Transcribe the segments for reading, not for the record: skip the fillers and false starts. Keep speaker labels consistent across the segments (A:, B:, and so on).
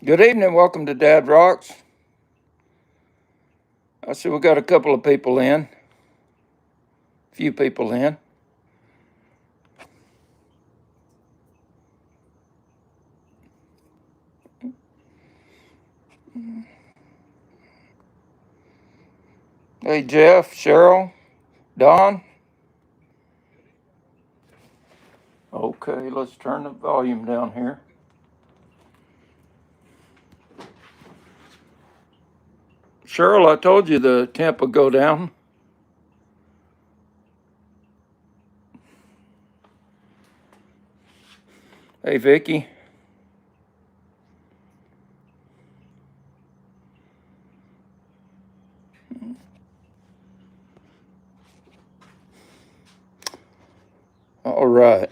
A: Good evening. Welcome to Dad Rocks. I see we got a couple of people in, a few people in. Hey, Jeff, Cheryl, Don. Okay, let's turn the volume down here. Cheryl, I told you the temp would go down. Hey, Vicky. All right.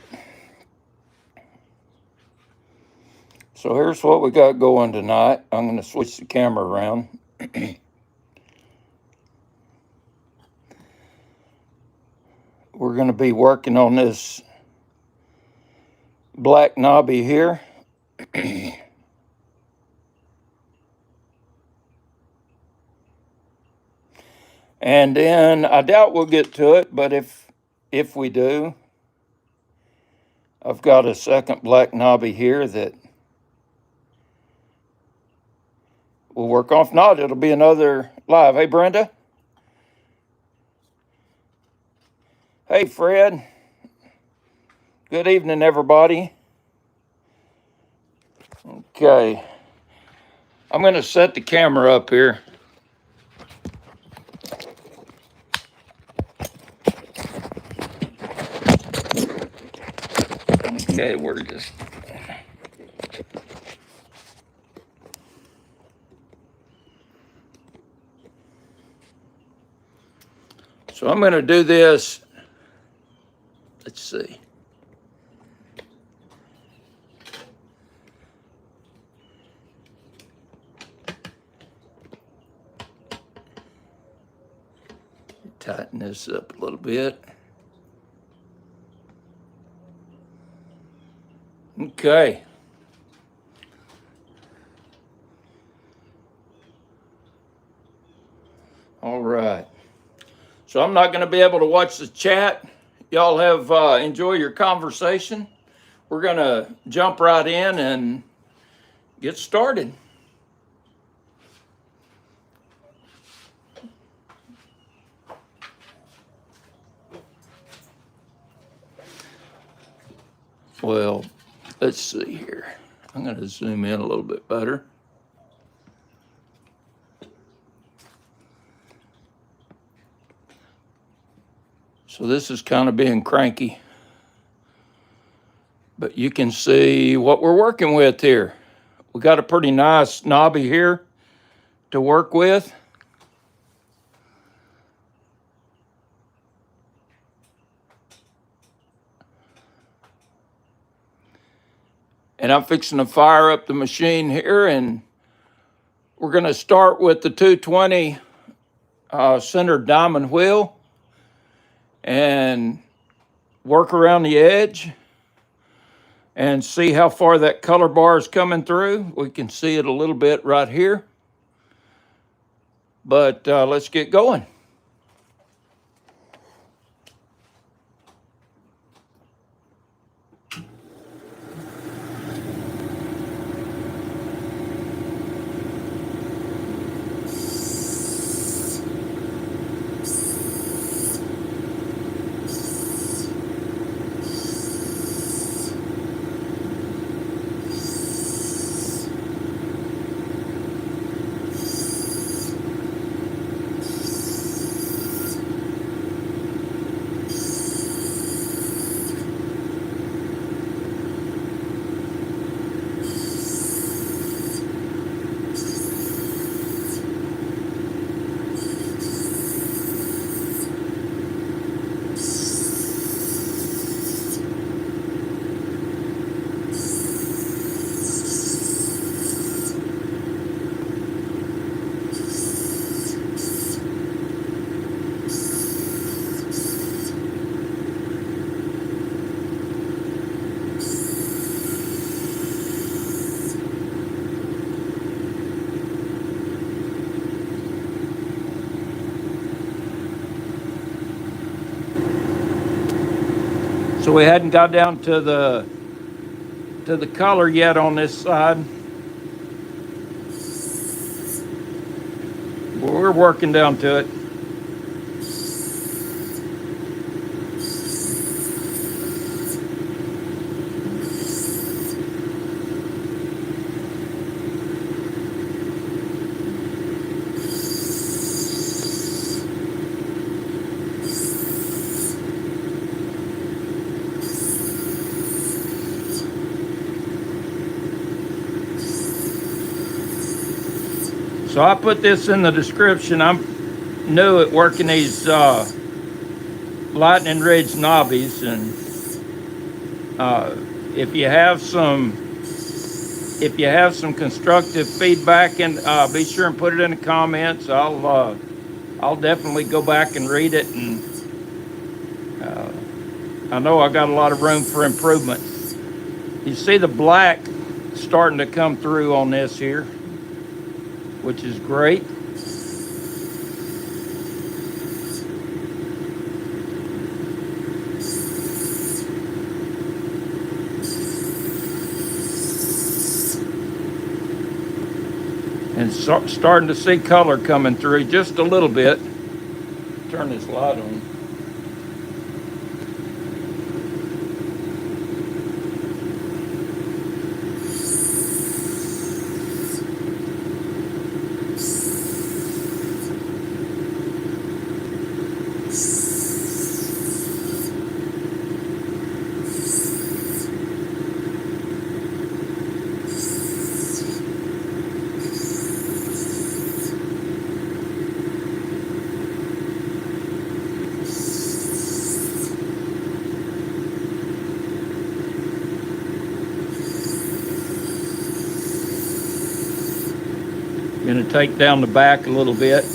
A: So here's what we got going tonight. I'm going to switch the camera around. We're going to be working on this black Nobby here. And then I doubt we'll get to it, but if we do, I've got a second black Nobby here that we'll work on. If not, it'll be another live. Hey, Brenda. Hey, Fred. Good evening, everybody. Okay. I'm going to set the camera up here. Okay, we're just... So I'm going to do this. Let's see. Tighten this up a little bit. Okay. All right. So I'm not going to be able to watch the chat. Y'all have enjoy your conversation. We're going to jump right in and get started. Well, let's see here. I'm going to zoom in a little bit better. So this is kind of being cranky, but you can see what we're working with here. We got a pretty nice Nobby here to work with. And I'm fixing to fire up the machine here, and we're going to start with the 220 centered diamond wheel and work around the edge and see how far that color bar is coming through. We can see it a little bit right here, but let's get going. So we hadn't got down to the color yet on this side. But we're working down to it. So I put this in the description. I'm new at working these Lightning Ridge Nobbies, and if you have some constructive feedback, and be sure and put it in the comments. I'll definitely go back and read it, and I know I got a lot of room for improvement. You see the black starting to come through on this here, which is great. And starting to see color coming through just a little bit. Turn this light on. Going to take down the back a little bit.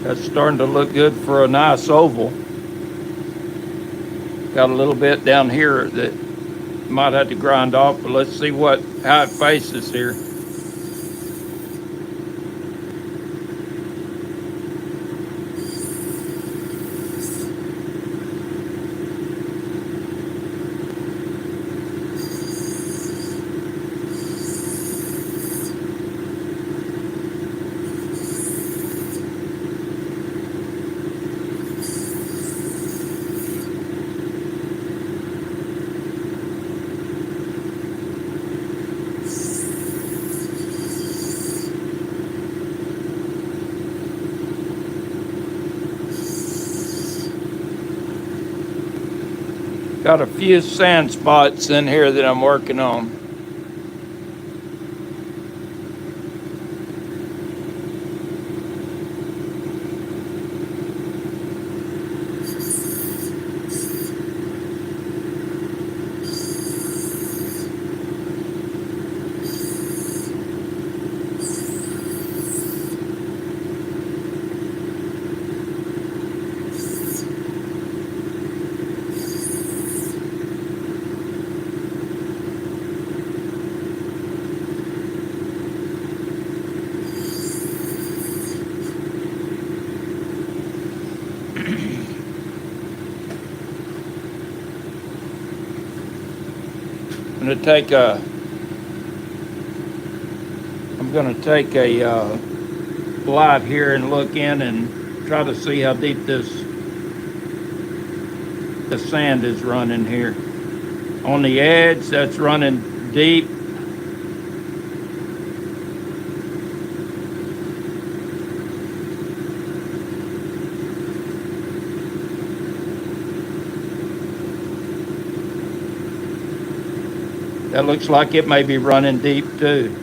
A: That's starting to look good for a nice oval. Got a little bit down here that might have to grind off, but let's see how it faces here. Got a few sand spots in here that I'm working on. gonna take a light here and look in and try to see how deep the sand is running here. On the edge, that's running deep. That looks like it may be running deep too.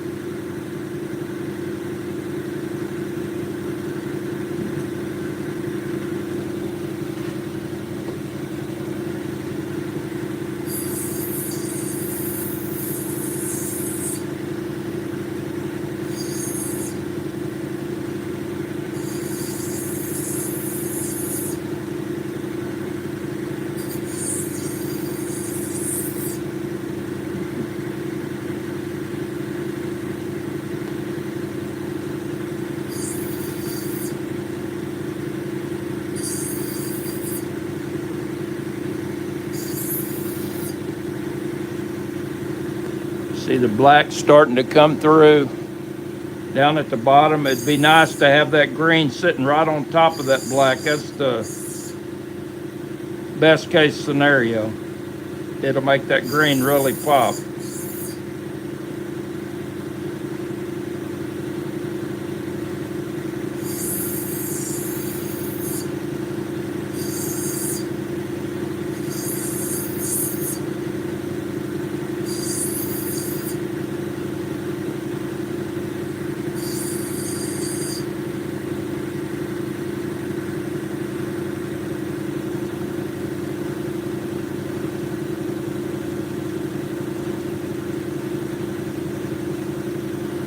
A: See the black starting to come through down at the bottom. It'd be nice to have that green sitting right on top of that black. That's the best case scenario. It'll make that green really pop.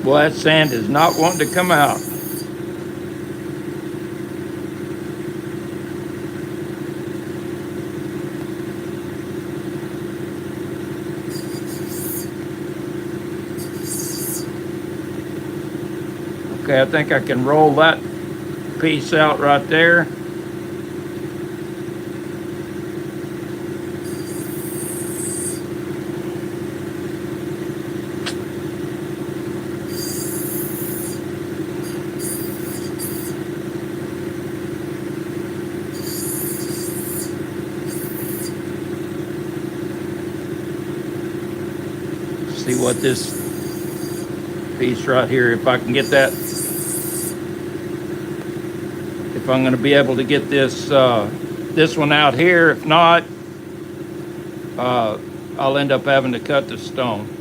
A: Well, that sand is not wanting to come out. Okay, I think I can roll that piece out right there. See what this piece right here, if I can get that, if I'm going to be able to get this this one out here. If not, I'll end up having to cut the stone.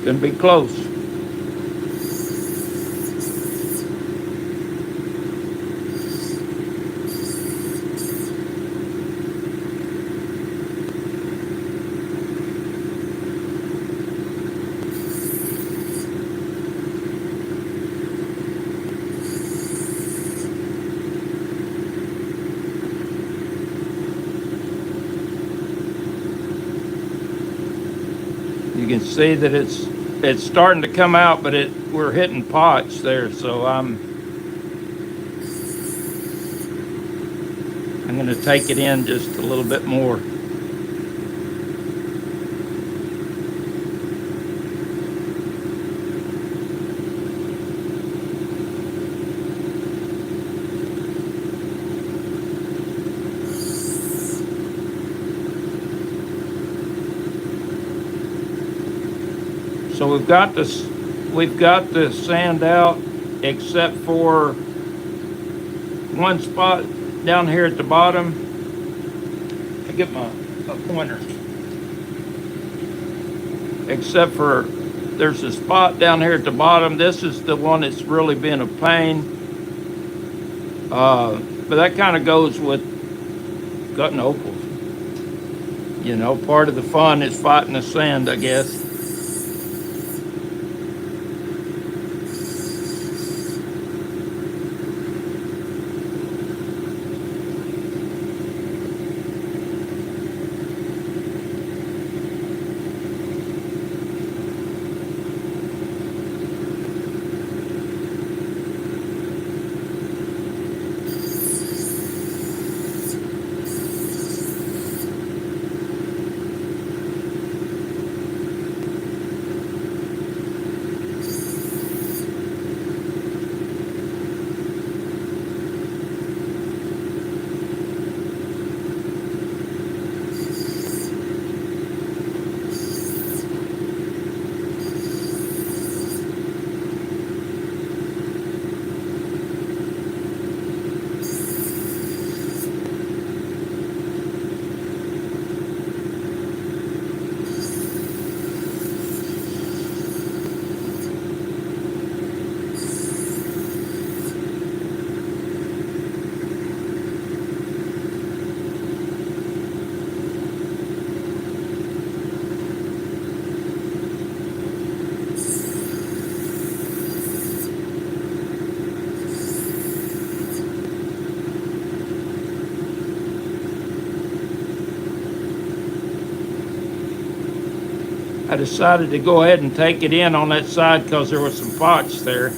A: Gonna be close. You can see that it's starting to come out, but we're hitting pots there, so I'm going to take it in just a little bit more. So we've got the sand out except for one spot down here at the bottom. I get my pointer. Except for there's a spot down here at the bottom. This is the one that's really been a pain. But that kind of goes with gutting opals. You know, part of the fun is fighting the sand, I guess. I decided to go ahead and take it in on that side because there were some pots there.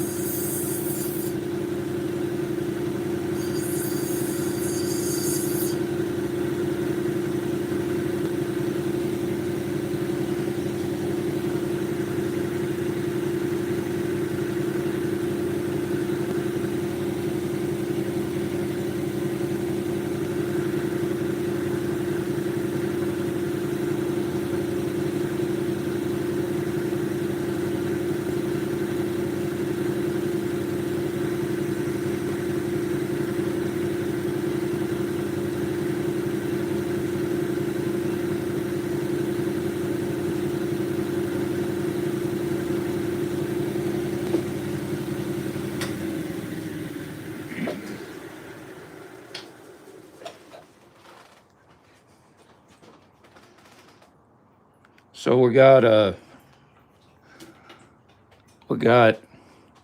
A: So we got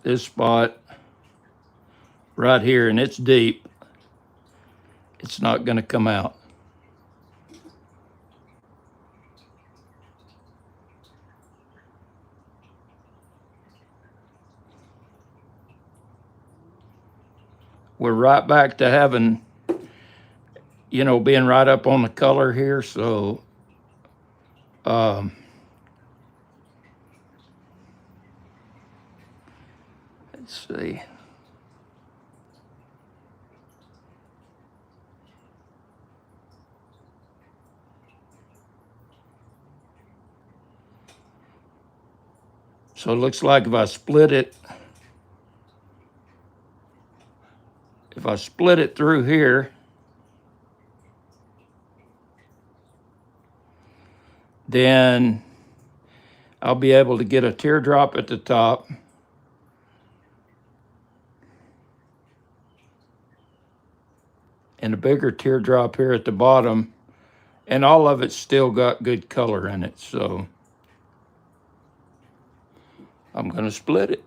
A: this spot right here, and it's deep. It's not going to come out. We're right back to having, you know, being right up on the color here. So, let's see. So it looks like if I split it through here, then I'll be able to get a teardrop at the top. And a bigger teardrop here at the bottom. And all of it's still got good color in it. So I'm going to split it.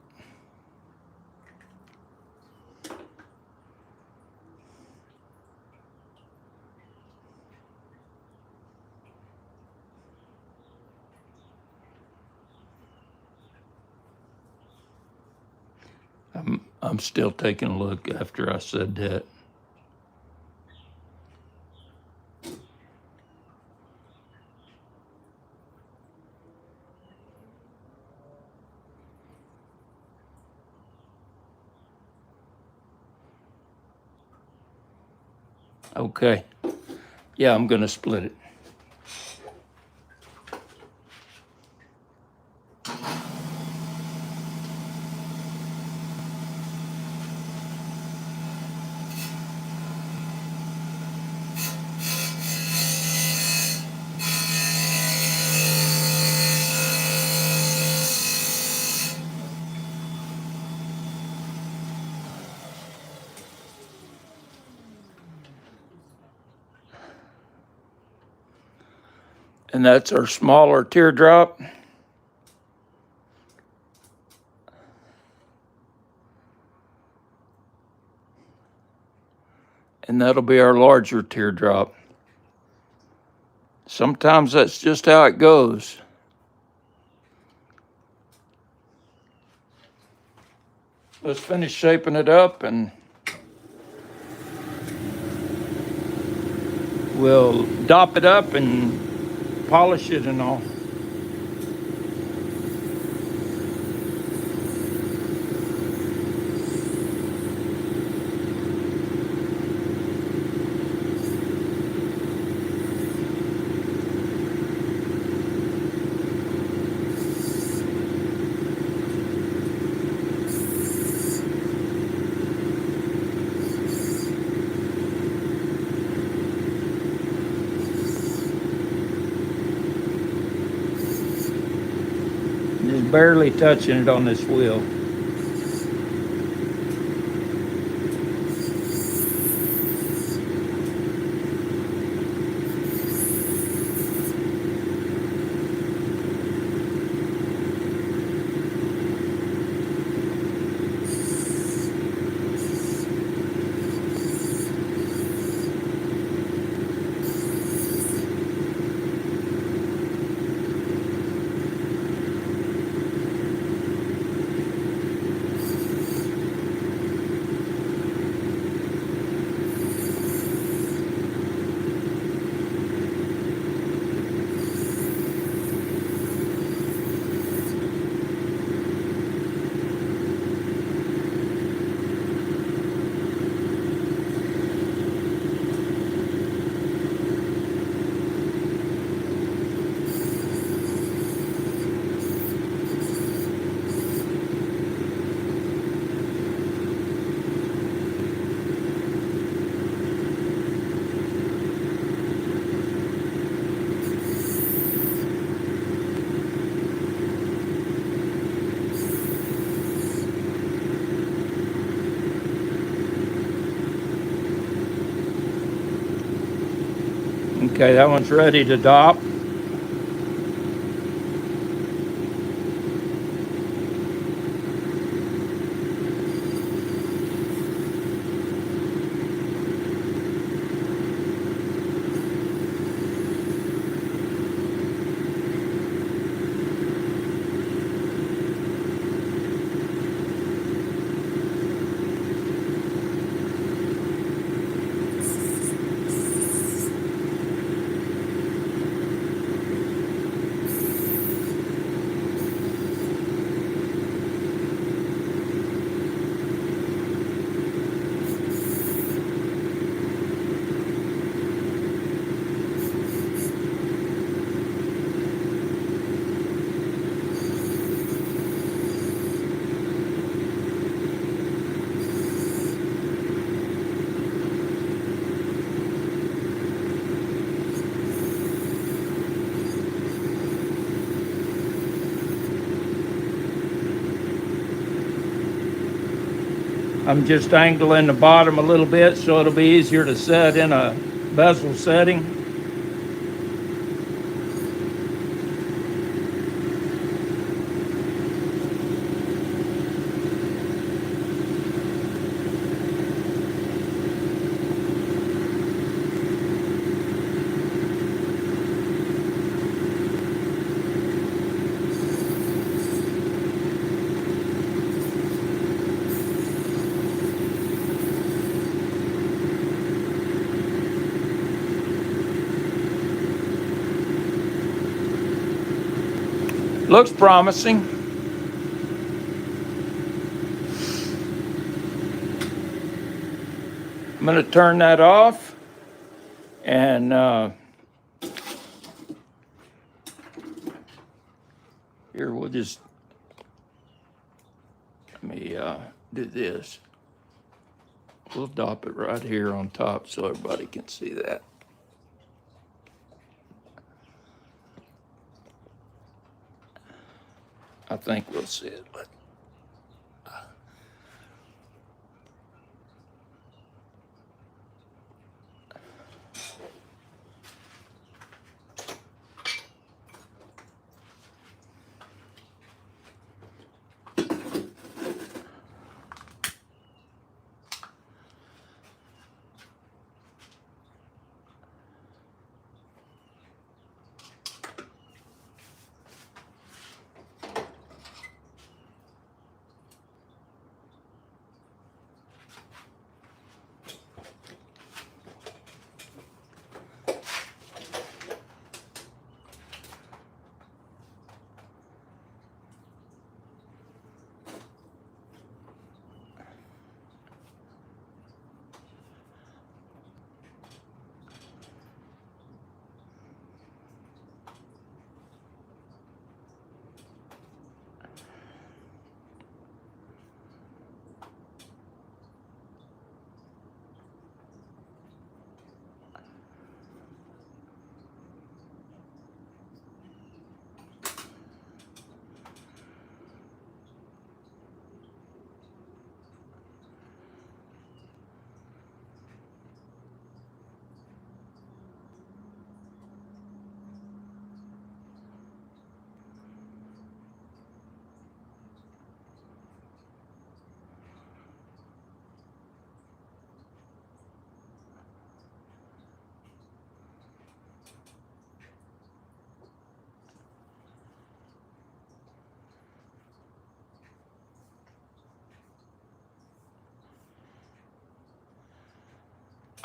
A: I'm still taking a look after I said that. Okay. Yeah, I'm going to split it. And that's our smaller teardrop. And that'll be our larger teardrop. Sometimes that's just how it goes. Let's finish shaping it up and we'll dop it up and polish it and all. Just barely touching it on this wheel. Okay, that one's ready to dop. I'm just angling the bottom a little bit so it'll be easier to set in a bezel setting. Looks promising. I'm going to turn that off and here we'll just let me do this. We'll dop it right here on top so everybody can see that. I think we'll see it.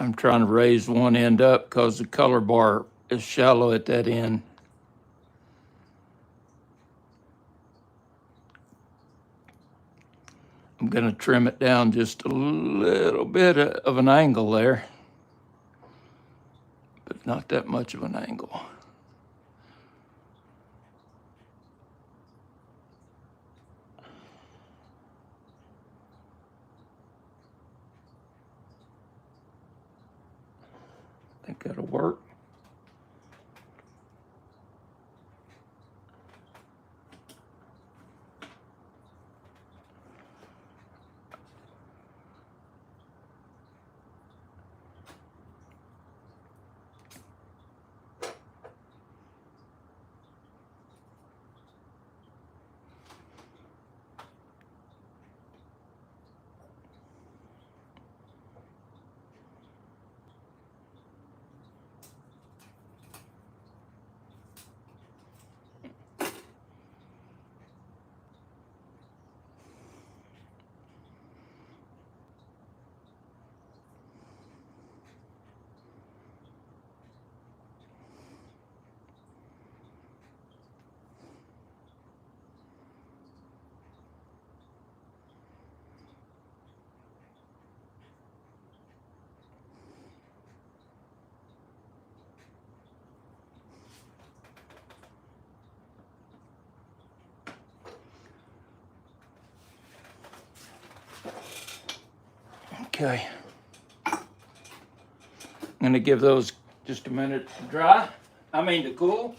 A: I'm trying to raise one end up because the color bar is shallow at that end. I'm going to trim it down just a little bit of an angle there, but not that much of an angle. I think that'll work. Okay. I'm going to give those just a minute to dry. I mean to cool.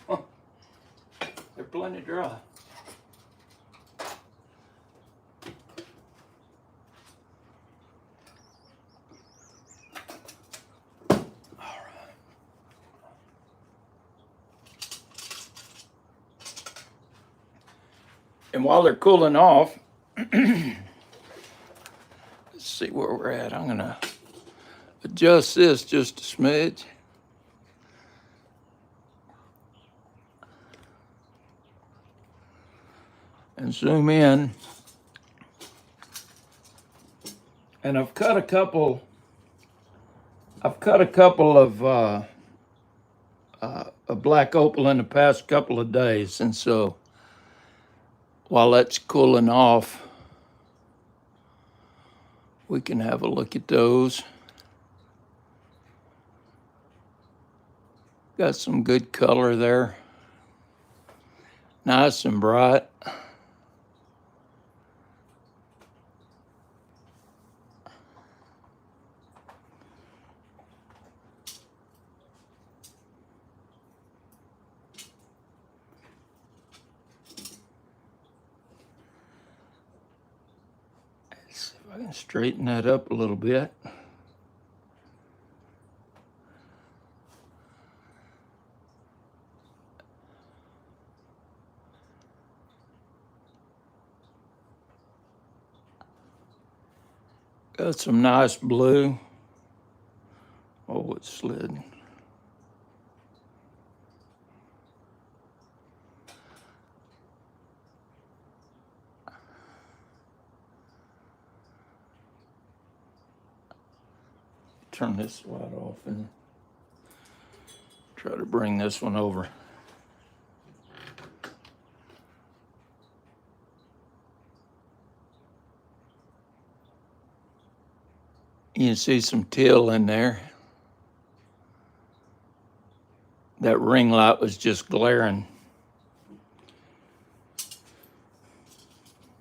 A: They're plenty dry. And while they're cooling off, let's see where we're at. I'm going to adjust this just a smidge. And zoom in. And I've cut a couple of black opal in the past couple of days. And so while that's cooling off, we can have a look at those. Got some good color there. Nice and bright. Let's see if I can straighten that up a little bit. Got some nice blue. Oh, it slid. Turn this light off and try to bring this one over. You can see some teal in there. That ring light was just glaring.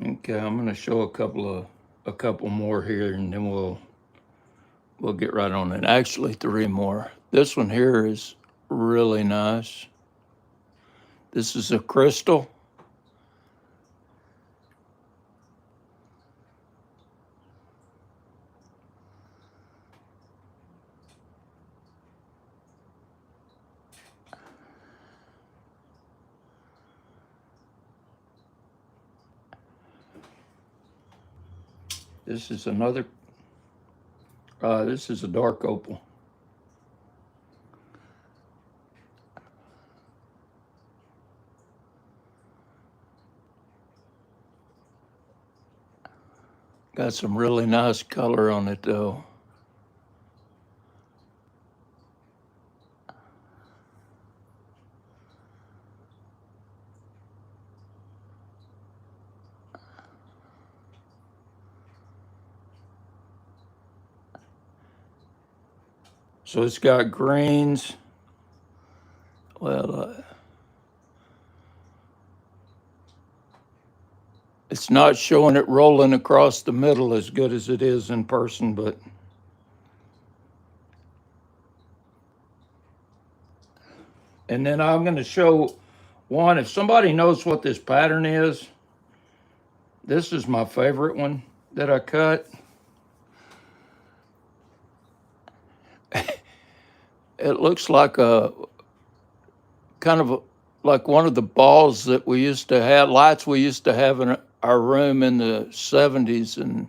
A: Okay, I'm gonna show a couple more here, and then we'll get right on it. Actually, 3 more. This one here is really nice. This is a crystal. This is another, this is a dark opal. Got some really nice color on it though. So it's got greens. Well, it's not showing it rolling across the middle as good as it is in person, but and then I'm going to show one. If somebody knows what this pattern is, this is my favorite one that I cut. It looks like a kind of like one of the balls that we used to have, lights we used to have in our room in the 70s. And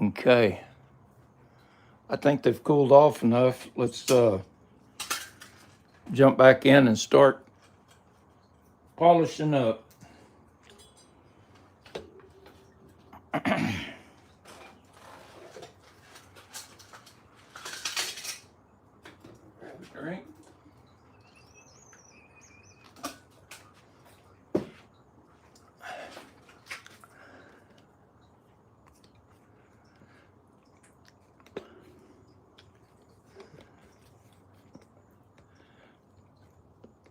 A: okay, I think they've cooled off enough. Let's jump back in and start polishing up. Grab a drink.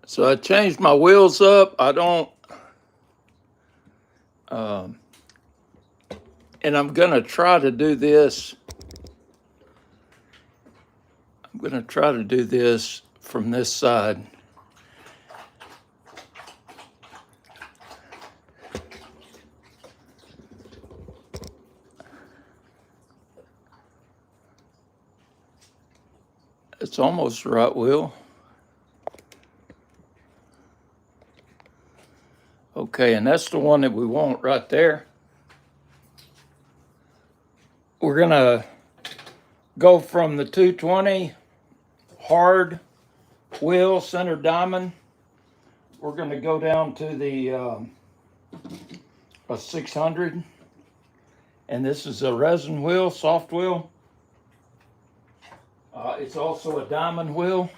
A: So I changed my wheels up. I don't, and I'm gonna try to do this. I'm gonna try to do this from this side. It's almost the right wheel. Okay, and that's the one that we want right there. We're gonna go from the 220 hard wheel center diamond. We're gonna go down to the a 600, and this is a resin wheel, soft wheel. It's also a diamond wheel.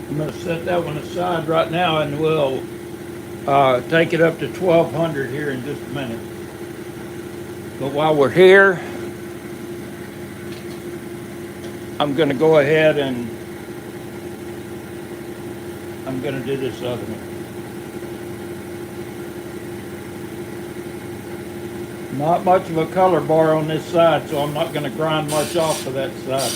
A: I'm going to set that one aside right now, and we'll take it up to 1200 here in just a minute. But while we're here, I'm going to go ahead and I'm going to do this other one. Not much of a color bar on this side, so I'm not going to grind much off of that side.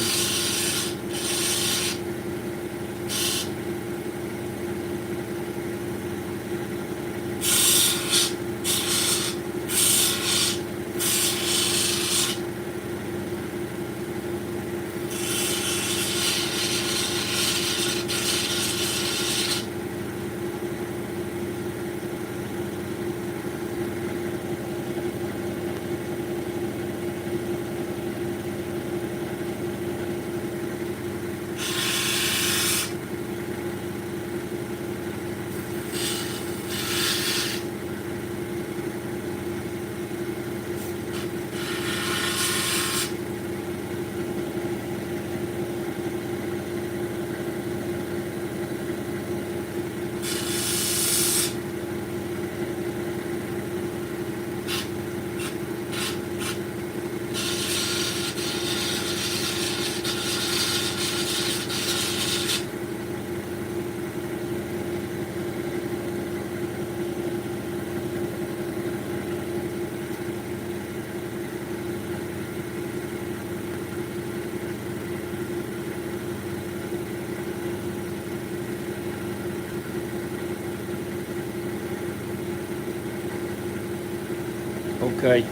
A: Okay.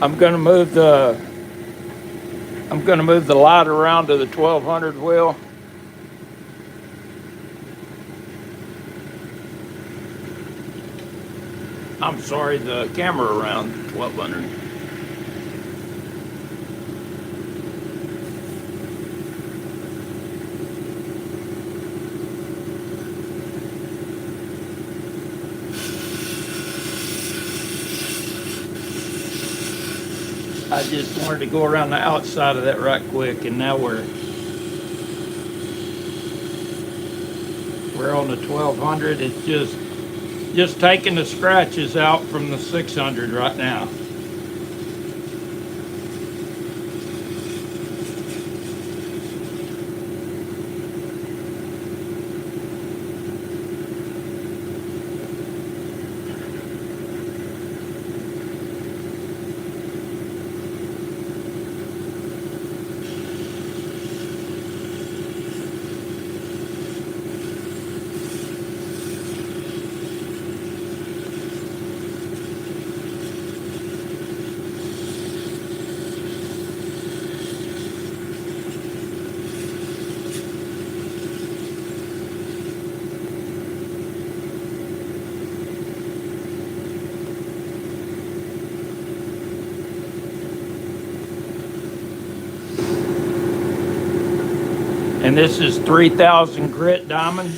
A: I'm gonna move the light around to the 1200 wheel. I'm sorry, the camera around 1200. I just wanted to go around the outside of that right quick, and now we're on the 1200. It's just taking the scratches out from the 600 right now. And this is 3000 grit diamond.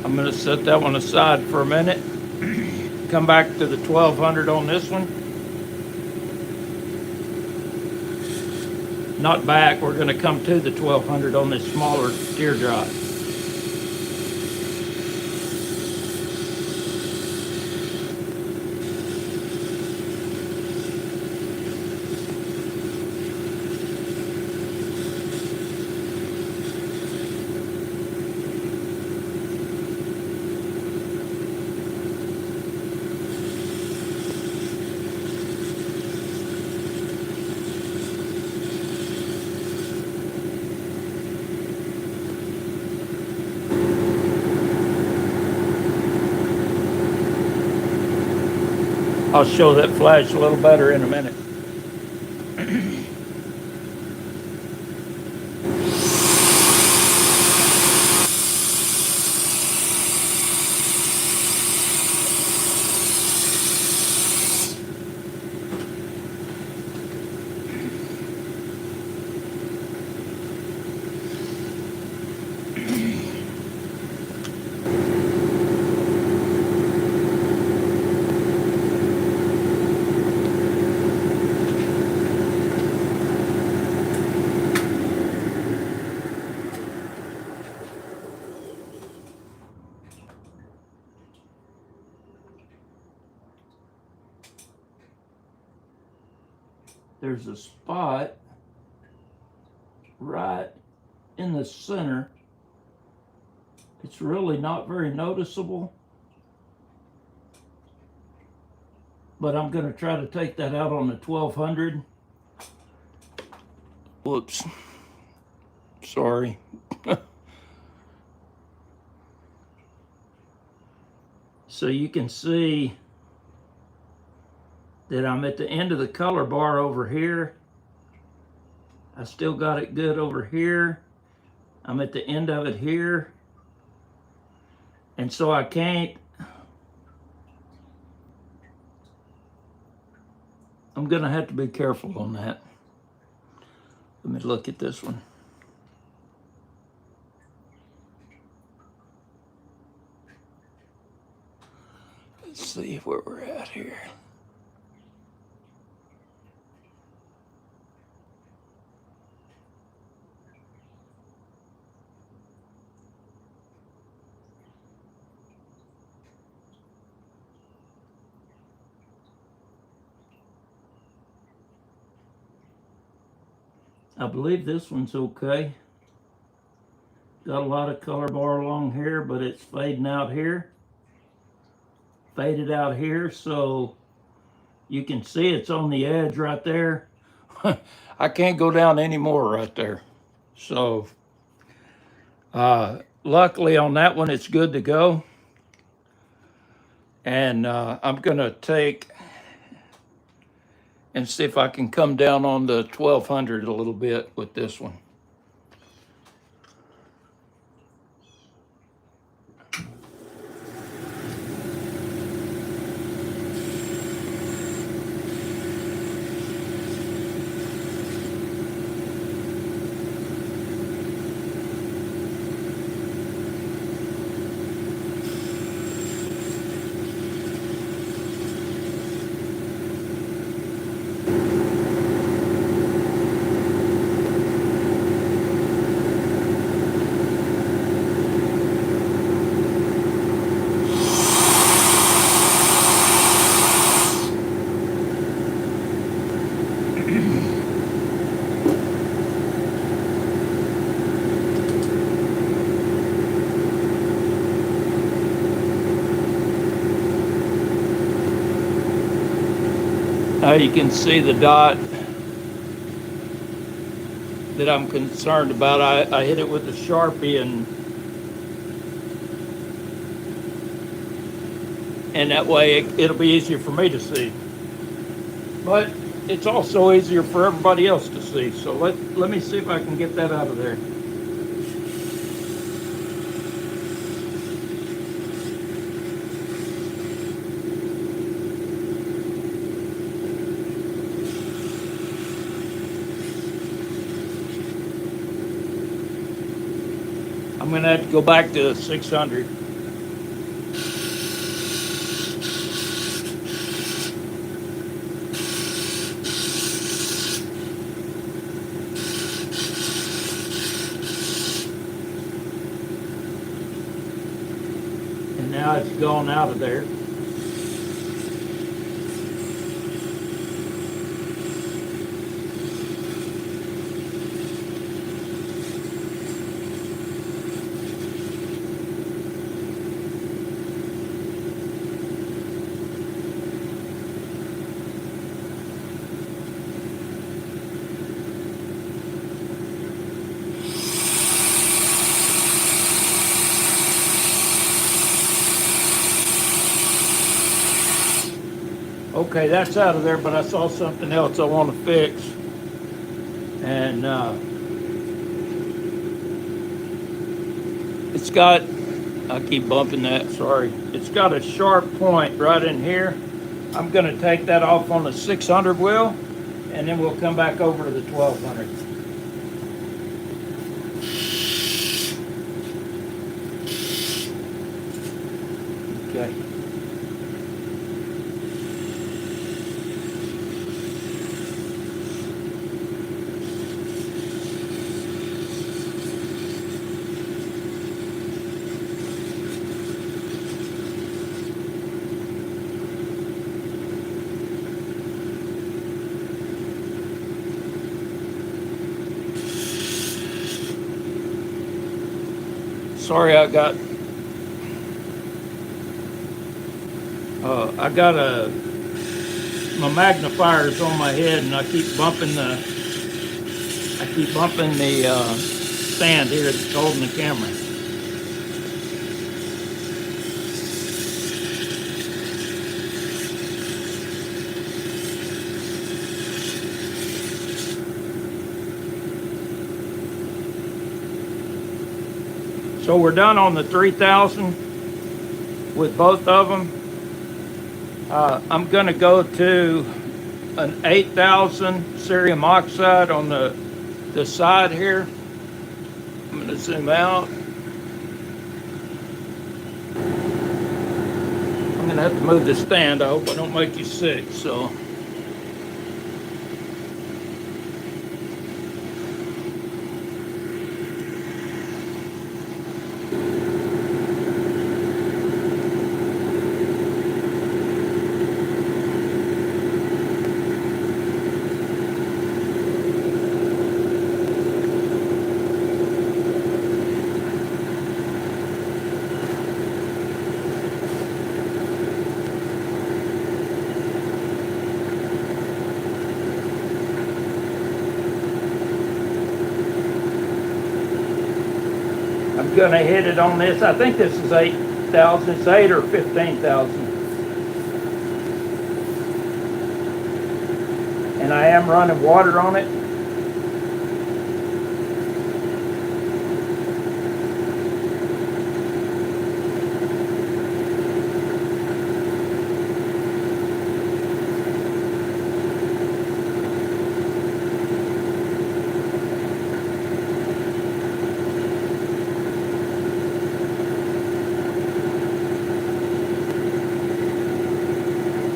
A: I'm going to set that one aside for a minute. Come back to the 1200 on this one. Not back, we're going to come to the 1200 on this smaller teardrop. I'll show that flash a little better in a minute. There's a spot right in the center. It's really not very noticeable, but I'm going to try to take that out on the 1200. Whoops. Sorry. So you can see that I'm at the end of the color bar over here. I still got it good over here. I'm at the end of it here. And so I can't, I'm gonna have to be careful on that. Let me look at this one. Let's see where we're at here. I believe this one's okay. Got a lot of color bar along here, but it's fading out here. Faded out here, so you can see it's on the edge right there. I can't go down anymore right there. So luckily on that one, it's good to go. And I'm gonna take and see if I can come down on the 1200 a little bit with this one. Now you can see the dot that I'm concerned about. I hit it with a Sharpie and that way it'll be easier for me to see. But it's also easier for everybody else to see. So let me see if I can get that out of there. I'm gonna have to go back to 600. And now it's gone out of there. Okay, that's out of there, but I saw something else I want to fix. And it's got, I keep bumping that, sorry. It's got a sharp point right in here. I'm gonna take that off on the 600 wheel, and then we'll come back over to the 1200. Okay. Sorry, I got my magnifier's on my head, and I keep bumping the stand here that's holding the camera. So we're done on the 3000 with both of them. I'm going to go to an 8000 cerium oxide on the side here. I'm going to zoom out. I'm going to have to move the stand. I hope I don't make you sick. So. gonna hit it on this. I think this is 8,000. It's 8 or 15,000. And I am running water on it.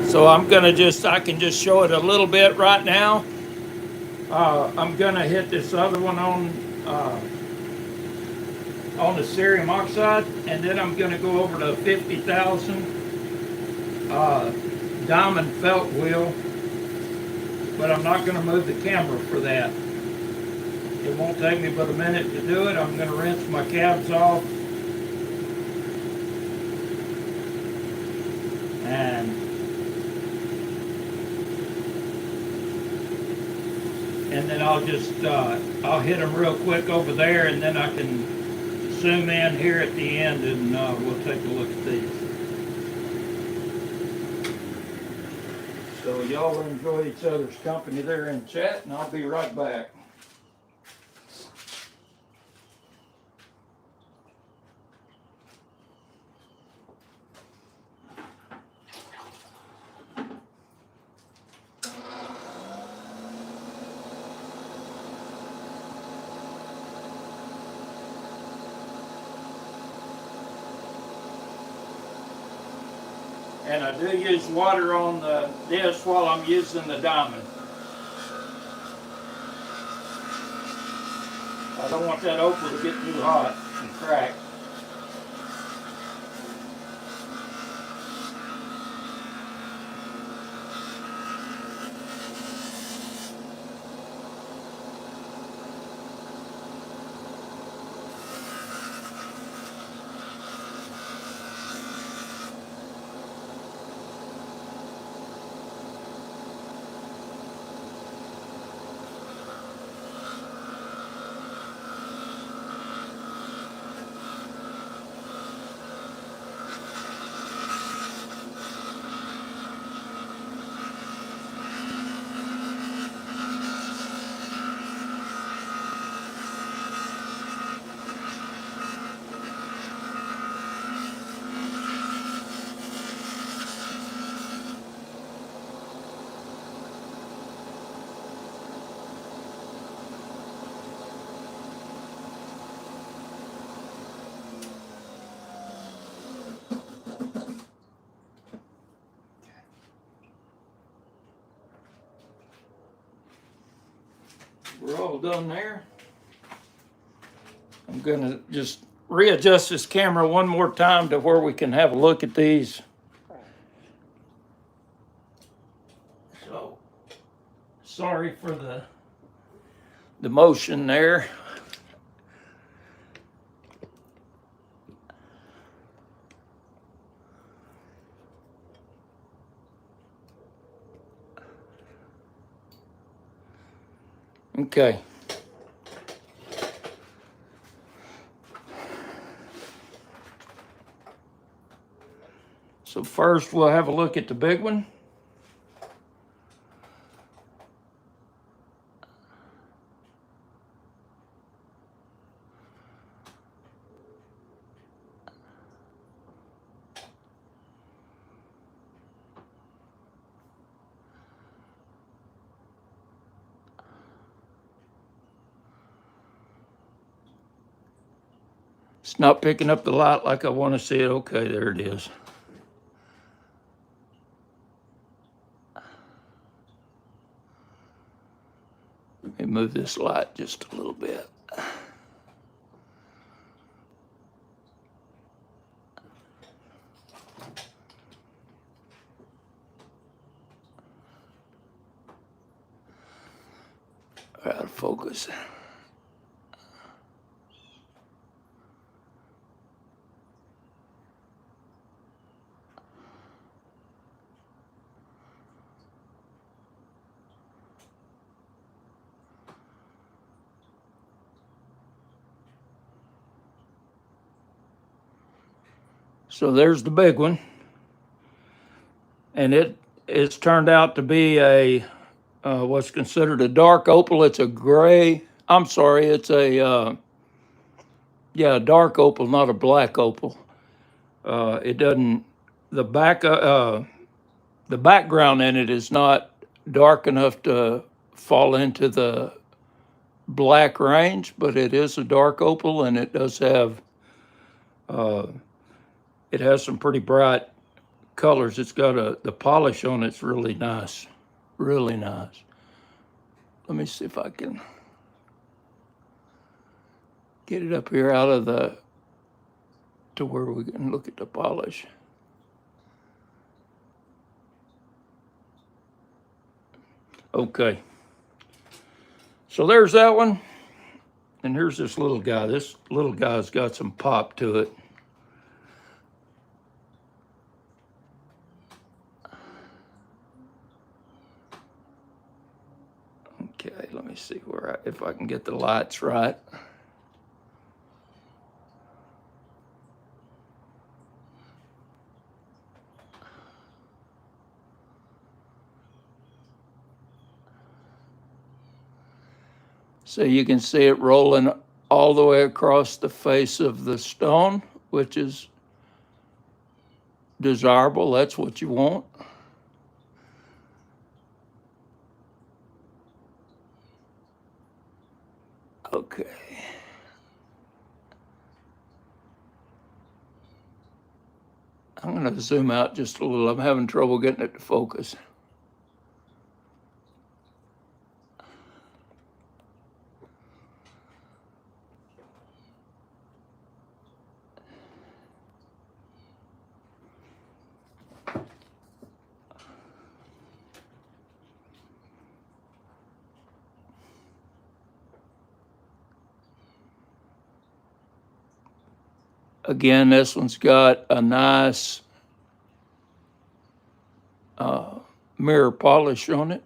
A: So I'm gonna I can just show it a little bit right now. I'm gonna hit this other one on the cerium oxide, and then I'm gonna go over to 50,000 diamond felt wheel, but I'm not gonna move the camera for that. It won't take me but a minute to do it. I'm gonna rinse my cabs off, and then I'll just I'll hit them real quick over there, and then I can zoom in here at the end, and we'll take a look at these. So y'all enjoy each other's company there in chat, and I'll be right back. And I do use water on this while I'm using the diamond. I don't want that opal to get too hot and crack. We're all done there. I'm gonna just readjust this camera one more time to where we can have a look at these. So, sorry for the motion there. Okay. So first we'll have a look at the big one. It's not picking up the light like I want to see it. Okay, there it is. Let me move this light just a little bit. Out of focus. So there's the big one. And it's turned out to be a what's considered a dark opal. It's a gray. I'm sorry, it's a dark opal, not a black opal. It doesn't. The background in it is not dark enough to fall into the black range, but it is a dark opal, and it does have. It has some pretty bright colors. It's got the polish on it's really nice, really nice. Let me see if I can get it up here out of to where we can look at the polish. Okay. So there's that one. And here's this little guy. This little guy's got some pop to it. Okay, let me see if I can get the lights right. So you can see it rolling all the way across the face of the stone, which is desirable. That's what you want. Okay. I'm going to zoom out just a little. I'm having trouble getting it to focus. Again, this one's got a nice mirror polish on it.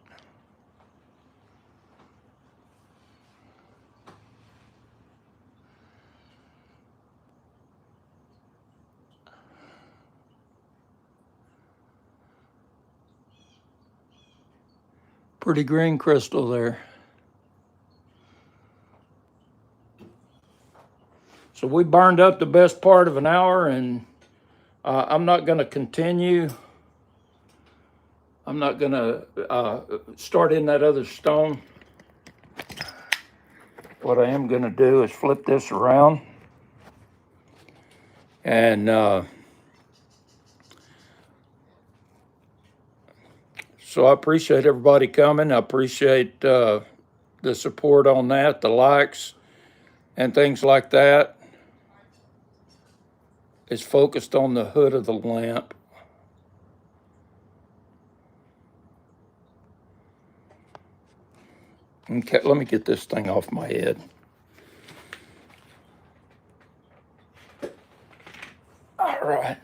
A: Pretty green crystal there. So we burned up the best part of an hour, and I'm not going to continue. I'm not going to start in that other stone. What I am going to do is flip this around. And so I appreciate everybody coming. I appreciate the support on that, the likes and things like that. It's focused on the hood of the lamp. Okay, let me get this thing off my head. All right.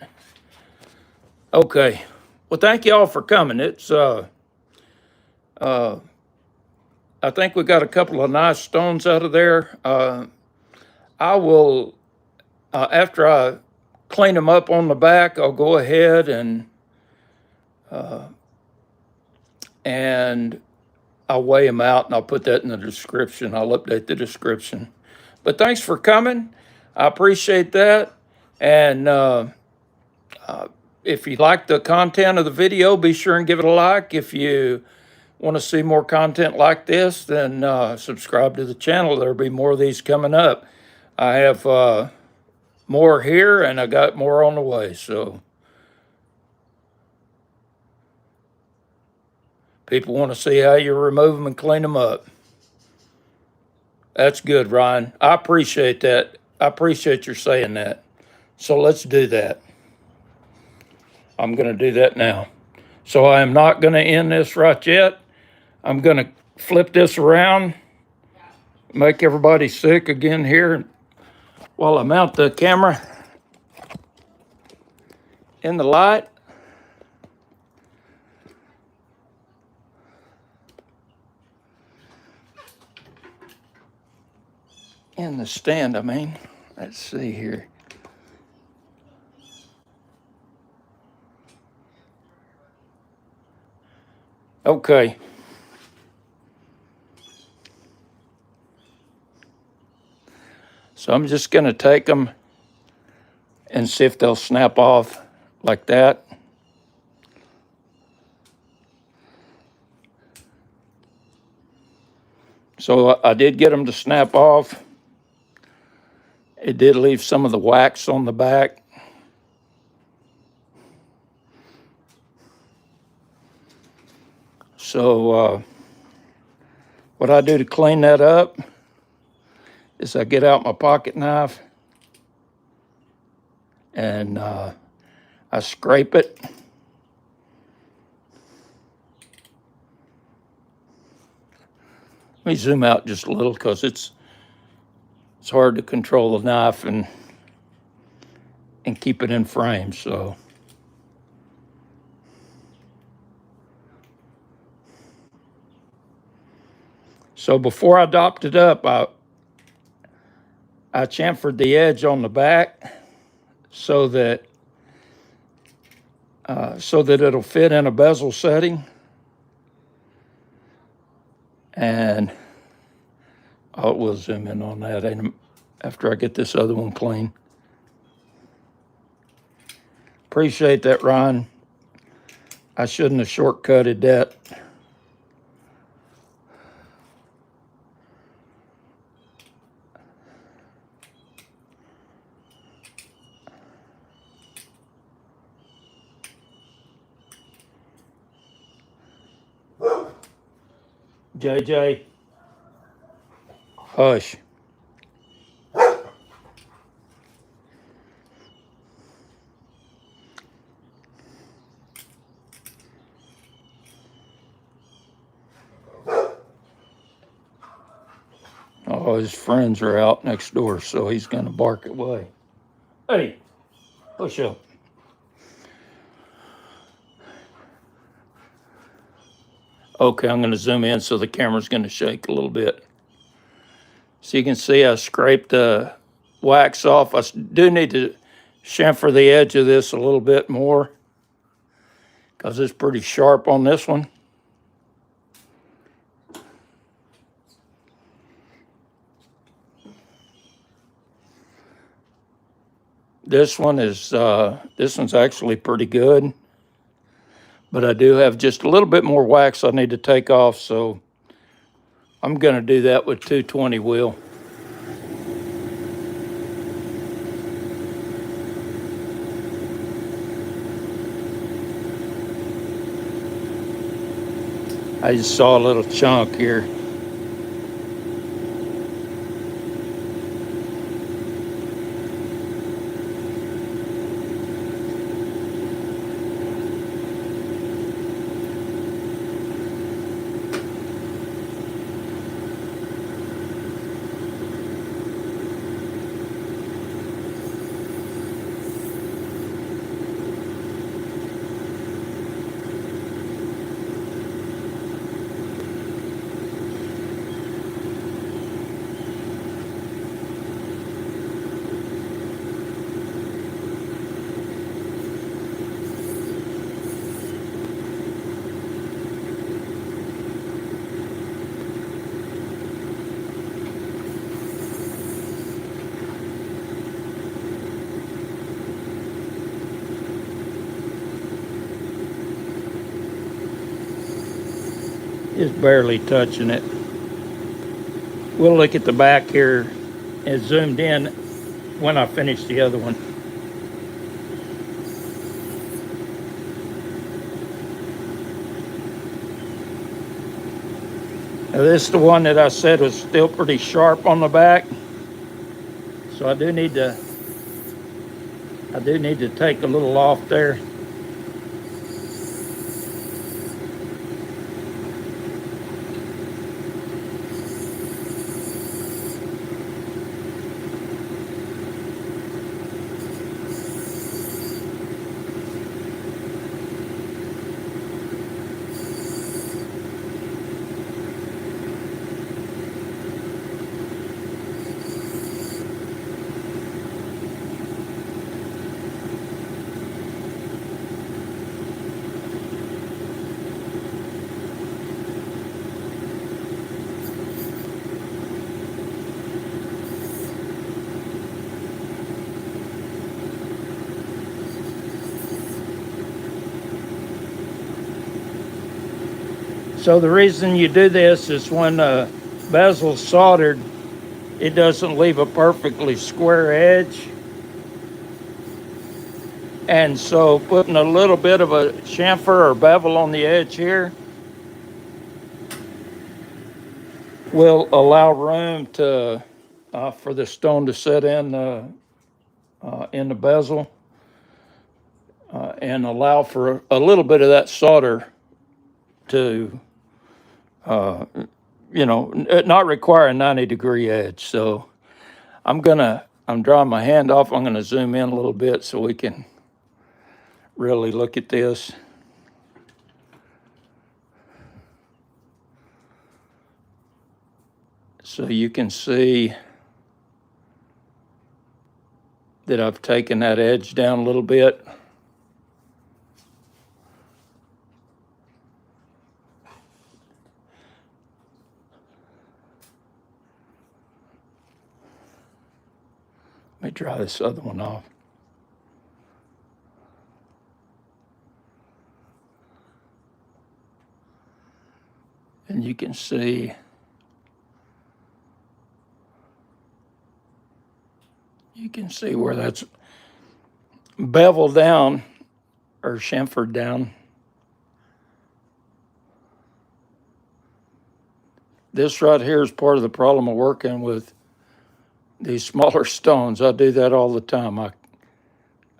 A: Okay. Well, thank you all for coming. It's I think we got a couple of nice stones out of there. I will after I clean them up on the back, I'll go ahead and I'll weigh them out, and I'll put that in the description. I'll update the description. But thanks for coming. I appreciate that. And if you like the content of the video, be sure and give it a like. If you want to see more content like this, then subscribe to the channel. There'll be more of these coming up. I have more here, and I got more on the way. So people want to see how you remove them and clean them up. That's good, Ryan. I appreciate that. I appreciate your saying that. So let's do that. I'm going to do that now. So I am not going to end this right yet. I'm going to flip this around, make everybody sick again here while I mount the camera in the light. In the stand, I mean. Let's see here. Okay. So I'm just going to take them and see if they'll snap off like that. So I did get them to snap off. It did leave some of the wax on the back. So what I do to clean that up is I get out my pocket knife and I scrape it. Let me zoom out just a little because it's hard to control the knife and keep it in frame. So before I dopped it up, I chamfered the edge on the back so that it'll fit in a bezel setting. And I will zoom in on that after I get this other one clean. Appreciate that, Ryan. I shouldn't have shortcutted that. JJ, hush. Oh, his friends are out next door, so he's going to bark away. Hey, push up. Okay, I'm going to zoom in so the camera's going to shake a little bit. So you can see I scraped the wax off. I do need to chamfer the edge of this a little bit more because it's pretty sharp on this one. This one's actually pretty good, but I do have just a little bit more wax I need to take off, so I'm going to do that with 220 wheel. I just saw a little chunk here. Just barely touching it. We'll look at the back here. It's zoomed in when I finish the other one. Now this is the one that I said was still pretty sharp on the back. So I do need to take a little off there. So the reason you do this is when the bezel's soldered, it doesn't leave a perfectly square edge. And so putting a little bit of a chamfer or bevel on the edge here will allow room to for the stone to sit in the bezel and allow for a little bit of that solder to, not require a 90-degree edge. So I'm drawing my hand off. I'm gonna zoom in a little bit so we can really look at this. So you can see that I've taken that edge down a little bit. Let me dry this other one off. And you can see where that's beveled down or chamfered down. This right here is part of the problem of working with these smaller stones. I do that all the time.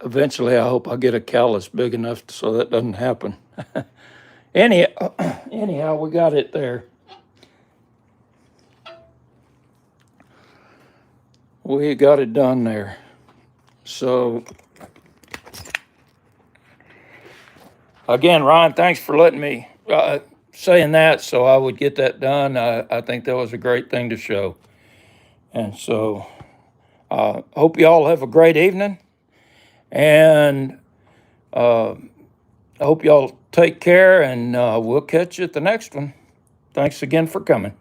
A: Eventually, I hope I get a callus big enough so that doesn't happen. Anyhow, we got it there. We got it done there. So, again, Ryan, thanks for letting me saying that so I would get that done. I think that was a great thing to show. And so, hope you all have a great evening. And I hope y'all take care, and we'll catch you at the next one. Thanks again for coming.